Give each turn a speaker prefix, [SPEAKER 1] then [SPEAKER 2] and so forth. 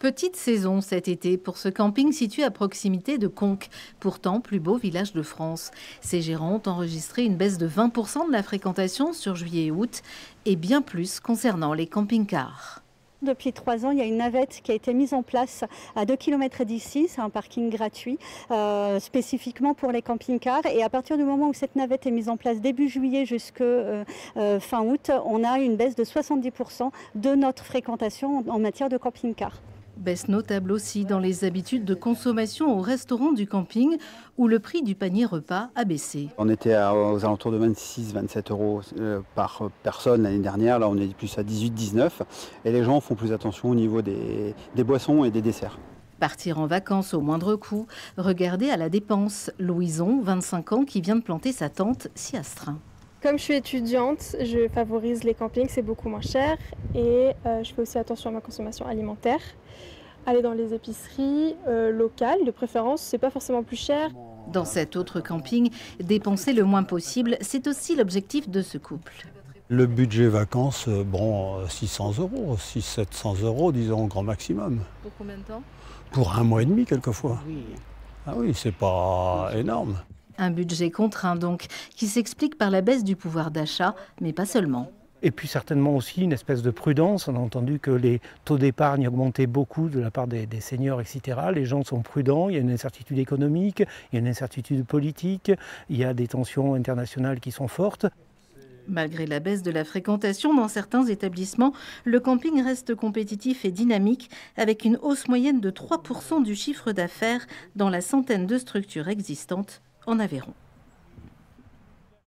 [SPEAKER 1] Petite saison cet été pour ce camping situé à proximité de Conques, pourtant plus beau village de France. Ses gérants ont enregistré une baisse de 20% de la fréquentation sur juillet et août et bien plus concernant les camping-cars.
[SPEAKER 2] Depuis 3 ans, il y a une navette qui a été mise en place à 2 km d'ici. C'est un parking gratuit spécifiquement pour les camping-cars. Et à partir du moment où cette navette est mise en place début juillet jusqu'à fin août, on a une baisse de 70% de notre fréquentation en matière de camping-car.
[SPEAKER 1] Baisse notable aussi dans les habitudes de consommation au restaurant du camping où le prix du panier repas a baissé.
[SPEAKER 3] On était aux alentours de 26-27 euros par personne l'année dernière. Là, on est plus à 18-19. Et les gens font plus attention au niveau des boissons et des desserts.
[SPEAKER 1] Partir en vacances au moindre coût, regarder à la dépense. Louison, 25 ans, qui vient de planter sa tente, s'y astreint.
[SPEAKER 4] Comme je suis étudiante, je favorise les campings, c'est beaucoup moins cher. Et je fais aussi attention à ma consommation alimentaire. Aller dans les épiceries locales, de préférence, c'est pas forcément plus cher.
[SPEAKER 1] Dans cet autre camping, dépenser le moins possible, c'est aussi l'objectif de ce couple.
[SPEAKER 5] Le budget vacances, 600 euros, 600-700 euros, disons, grand maximum.
[SPEAKER 1] Pour combien de temps?
[SPEAKER 5] Pour 1 mois et demi, quelquefois. Ah oui, c'est pas énorme.
[SPEAKER 1] Un budget contraint donc, qui s'explique par la baisse du pouvoir d'achat, mais pas seulement.
[SPEAKER 6] Et puis certainement aussi une espèce de prudence. On a entendu que les taux d'épargne augmentaient beaucoup de la part des seniors, etc. Les gens sont prudents, il y a une incertitude économique, il y a une incertitude politique, il y a des tensions internationales qui sont fortes.
[SPEAKER 1] Malgré la baisse de la fréquentation dans certains établissements, le camping reste compétitif et dynamique avec une hausse moyenne de 3% du chiffre d'affaires dans la centaine de structures existantes en Aveyron.